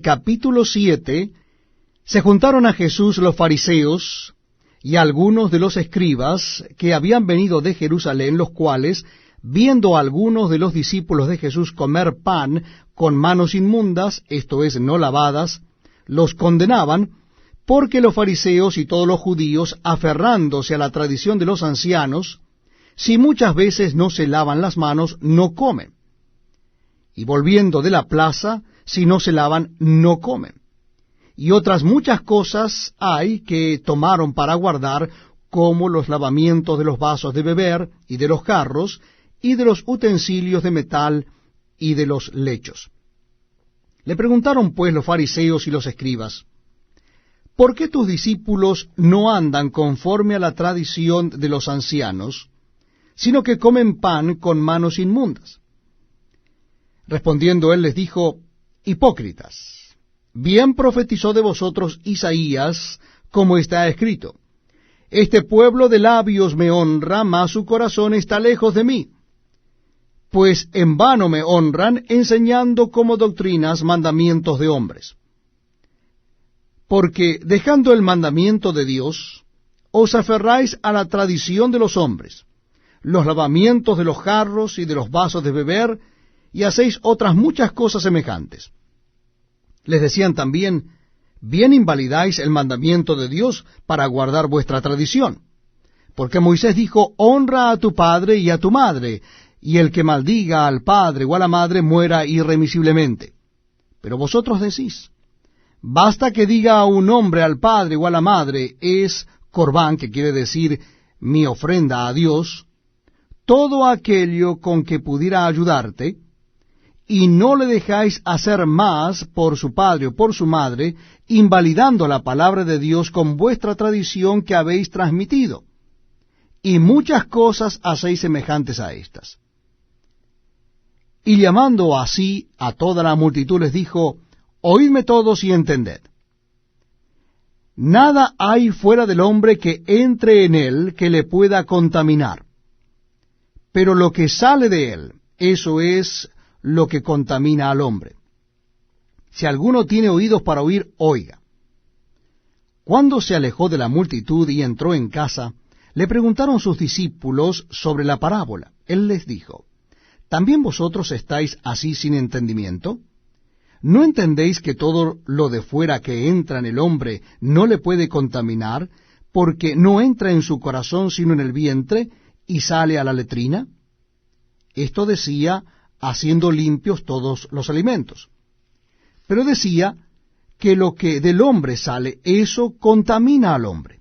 Capítulo 7. Se juntaron a Jesús los fariseos y algunos de los escribas que habían venido de Jerusalén, los cuales, viendo a algunos de los discípulos de Jesús comer pan con manos inmundas, esto es, no lavadas, los condenaban, porque los fariseos y todos los judíos, aferrándose a la tradición de los ancianos, si muchas veces no se lavan las manos, no comen. Y volviendo de la plaza, si no se lavan, no comen. Y otras muchas cosas hay que tomaron para guardar, como los lavamientos de los vasos de beber, y de los jarros, y de los utensilios de metal, y de los lechos. Le preguntaron pues los fariseos y los escribas: ¿por qué tus discípulos no andan conforme a la tradición de los ancianos, sino que comen pan con manos inmundas? Respondiendo él les dijo: hipócritas, bien profetizó de vosotros Isaías, como está escrito: este pueblo de labios me honra, mas su corazón está lejos de mí. Pues en vano me honran, enseñando como doctrinas mandamientos de hombres. Porque dejando el mandamiento de Dios, os aferráis a la tradición de los hombres, los lavamientos de los jarros y de los vasos de beber, y hacéis otras muchas cosas semejantes. Les decían también: bien invalidáis el mandamiento de Dios para guardar vuestra tradición. Porque Moisés dijo: honra a tu padre y a tu madre, y el que maldiga al padre o a la madre muera irremisiblemente. Pero vosotros decís: basta que diga a un hombre al padre o a la madre, es corbán, que quiere decir mi ofrenda a Dios, todo aquello con que pudiera ayudarte, y no le dejáis hacer más por su padre o por su madre, invalidando la palabra de Dios con vuestra tradición que habéis transmitido. Y muchas cosas hacéis semejantes a estas. Y llamando así a toda la multitud les dijo: oídme todos y entended. Nada hay fuera del hombre que entre en él que le pueda contaminar. Pero lo que sale de él, eso es lo que contamina al hombre. Si alguno tiene oídos para oír, oiga. Cuando se alejó de la multitud y entró en casa, le preguntaron sus discípulos sobre la parábola. Él les dijo: ¿también vosotros estáis así sin entendimiento? ¿No entendéis que todo lo de fuera que entra en el hombre no le puede contaminar, porque no entra en su corazón sino en el vientre, y sale a la letrina? Esto decía haciendo limpios todos los alimentos. Pero decía que lo que del hombre sale, eso contamina al hombre.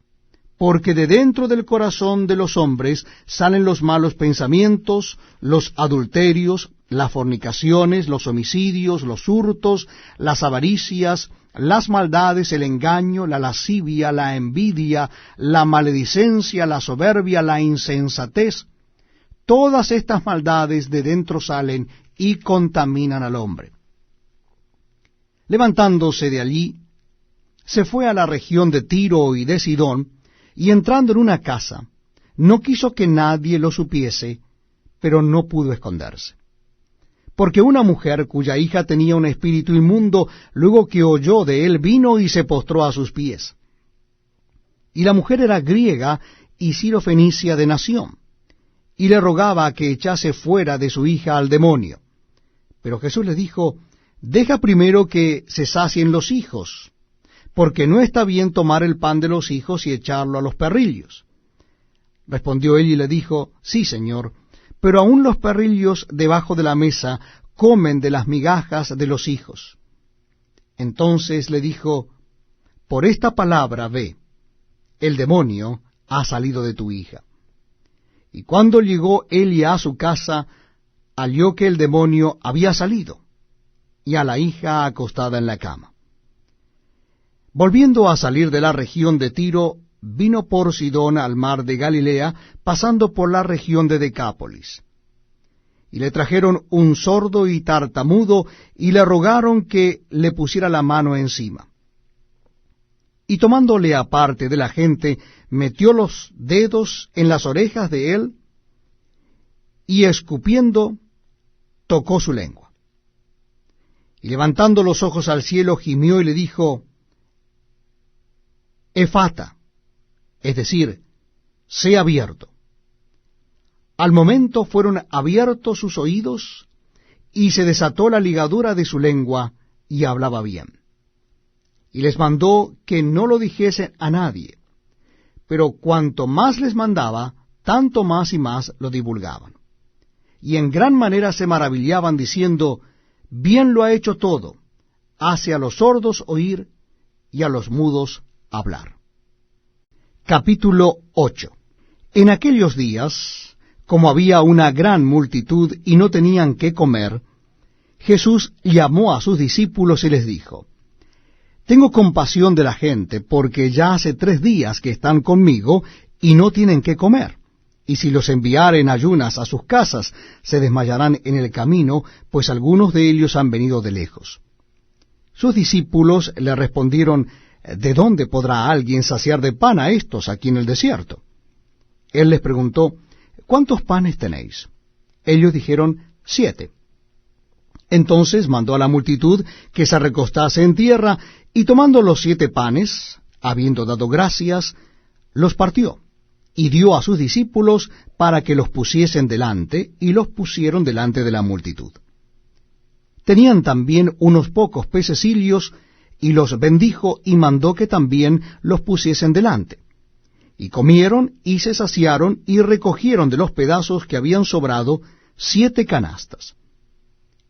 Porque de dentro del corazón de los hombres salen los malos pensamientos, los adulterios, las fornicaciones, los homicidios, los hurtos, las avaricias, las maldades, el engaño, la lascivia, la envidia, la maledicencia, la soberbia, la insensatez. Todas estas maldades de dentro salen y contaminan al hombre. Levantándose de allí, se fue a la región de Tiro y de Sidón, y entrando en una casa, no quiso que nadie lo supiese, pero no pudo esconderse. Porque una mujer cuya hija tenía un espíritu inmundo, luego que oyó de él, vino y se postró a sus pies. Y la mujer era griega y sirofenicia de nación, y le rogaba que echase fuera de su hija al demonio. Pero Jesús le dijo: deja primero que se sacien los hijos, porque no está bien tomar el pan de los hijos y echarlo a los perrillos. Respondió él y le dijo: sí, Señor, pero aun los perrillos debajo de la mesa comen de las migajas de los hijos. Entonces le dijo: por esta palabra ve, el demonio ha salido de tu hija. Y cuando llegó él a su casa, halló que el demonio había salido, y a la hija acostada en la cama. Volviendo a salir de la región de Tiro, vino por Sidón al mar de Galilea, pasando por la región de Decápolis. Y le trajeron un sordo y tartamudo, y le rogaron que le pusiera la mano encima. Y tomándole aparte de la gente, metió los dedos en las orejas de él, y escupiendo, tocó su lengua. Y levantando los ojos al cielo, gimió y le dijo, Efata, es decir, sea abierto. Al momento fueron abiertos sus oídos, y se desató la ligadura de su lengua, y hablaba bien. Y les mandó que no lo dijesen a nadie, pero cuanto más les mandaba, tanto más y más lo divulgaban. Y en gran manera se maravillaban, diciendo, bien lo ha hecho todo, hace a los sordos oír y a los mudos hablar. Capítulo 8. En aquellos días, como había una gran multitud y no tenían qué comer, Jesús llamó a sus discípulos y les dijo, tengo compasión de la gente, porque ya hace 3 días que están conmigo y no tienen qué comer. Y si los enviaren ayunas a sus casas, se desmayarán en el camino, pues algunos de ellos han venido de lejos. Sus discípulos le respondieron, ¿de dónde podrá alguien saciar de pan a estos aquí en el desierto? Él les preguntó, ¿cuántos panes tenéis? Ellos dijeron, 7. Entonces mandó a la multitud que se recostase en tierra, y tomando los 7 panes, habiendo dado gracias, los partió, y dio a sus discípulos para que los pusiesen delante, y los pusieron delante de la multitud. Tenían también unos pocos pececillos, y los bendijo, y mandó que también los pusiesen delante. Y comieron, y se saciaron, y recogieron de los pedazos que habían sobrado 7 canastas.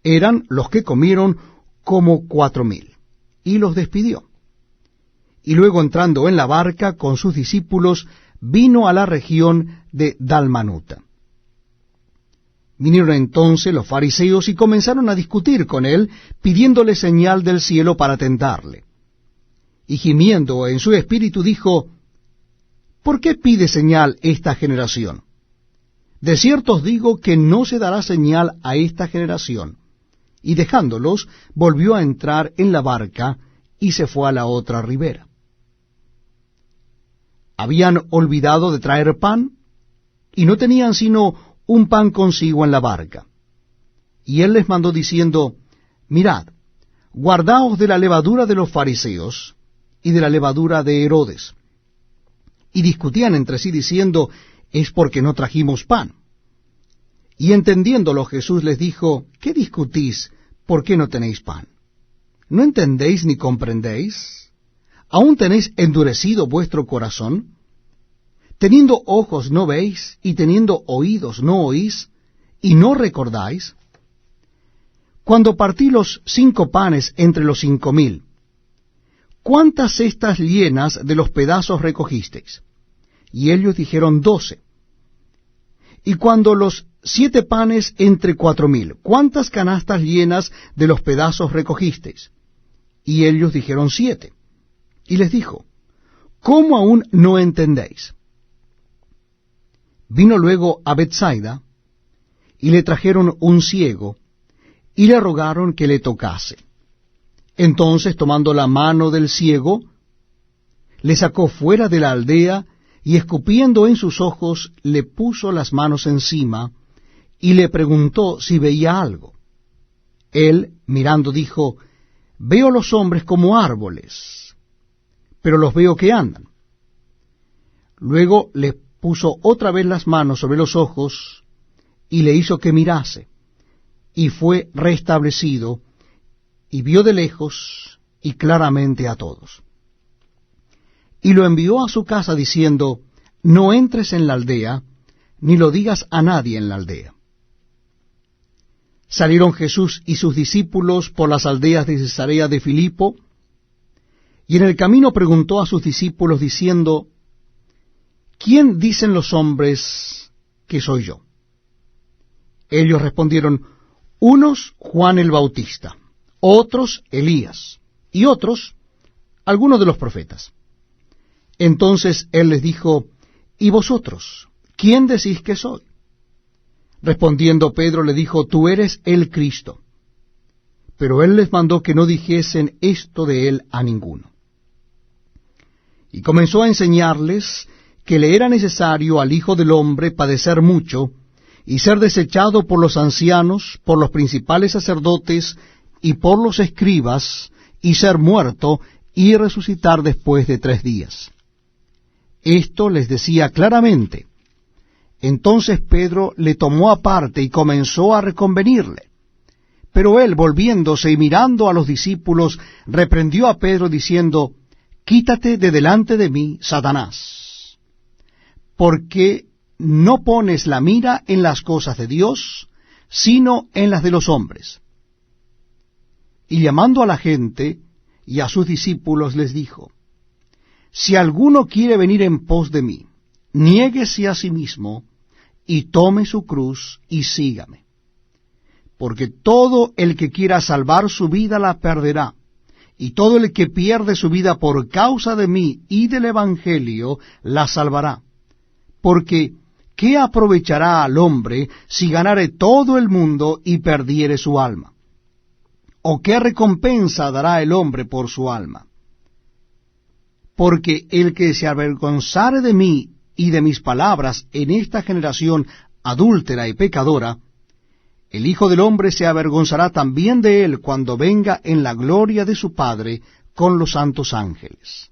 Eran los que comieron como 4,000, y los despidió. Y luego entrando en la barca con sus discípulos, vino a la región de Dalmanuta. Vinieron entonces los fariseos y comenzaron a discutir con él, pidiéndole señal del cielo para tentarle. Y gimiendo en su espíritu dijo, ¿por qué pide señal esta generación? De cierto os digo que no se dará señal a esta generación. Y dejándolos, volvió a entrar en la barca y se fue a la otra ribera. Habían olvidado de traer pan, y no tenían sino un pan consigo en la barca. Y él les mandó diciendo, mirad, guardaos de la levadura de los fariseos y de la levadura de Herodes. Y discutían entre sí diciendo, es porque no trajimos pan. Y entendiéndolo Jesús les dijo, ¿qué discutís? ¿Por qué no tenéis pan? ¿No entendéis ni comprendéis? ¿Aún tenéis endurecido vuestro corazón? ¿Teniendo ojos no veis, y teniendo oídos no oís, y no recordáis? Cuando partí los 5 panes entre los 5,000, ¿cuántas cestas llenas de los pedazos recogisteis? Y ellos dijeron 12. Y cuando los 7 panes entre 4,000, ¿cuántas canastas llenas de los pedazos recogisteis? Y ellos dijeron 7. Y les dijo, ¿cómo aún no entendéis? Vino luego a Betsaida, y le trajeron un ciego, y le rogaron que le tocase. Entonces, tomando la mano del ciego, le sacó fuera de la aldea, y escupiendo en sus ojos, le puso las manos encima, y le preguntó si veía algo. Él, mirando, dijo, veo los hombres como árboles, pero los veo que andan. Luego le puso otra vez las manos sobre los ojos, y le hizo que mirase, y fue restablecido, y vio de lejos y claramente a todos. Y lo envió a su casa diciendo, no entres en la aldea, ni lo digas a nadie en la aldea. Salieron Jesús y sus discípulos por las aldeas de Cesarea de Filipo, y en el camino preguntó a sus discípulos diciendo, ¿quién dicen los hombres que soy yo? Ellos respondieron, unos Juan el Bautista, otros Elías, y otros algunos de los profetas. Entonces él les dijo, ¿y vosotros? ¿Quién decís que soy? Respondiendo Pedro le dijo, tú eres el Cristo. Pero él les mandó que no dijesen esto de él a ninguno. Y comenzó a enseñarles que le era necesario al Hijo del Hombre padecer mucho, y ser desechado por los ancianos, por los principales sacerdotes y por los escribas, y ser muerto, y resucitar después de 3 días. Esto les decía claramente. Entonces Pedro le tomó aparte y comenzó a reconvenirle. Pero él, volviéndose y mirando a los discípulos, reprendió a Pedro diciendo, «Quítate de delante de mí, Satanás, porque no pones la mira en las cosas de Dios, sino en las de los hombres». Y llamando a la gente y a sus discípulos les dijo, «Si alguno quiere venir en pos de mí, niéguese a sí mismo, y tome su cruz, y sígame. Porque todo el que quiera salvar su vida la perderá, y todo el que pierde su vida por causa de mí y del Evangelio la salvará. Porque, ¿qué aprovechará al hombre si ganare todo el mundo y perdiere su alma? ¿O qué recompensa dará el hombre por su alma? Porque el que se avergonzare de mí y de mis palabras en esta generación adúltera y pecadora, el Hijo del Hombre se avergonzará también de él cuando venga en la gloria de su Padre con los santos ángeles.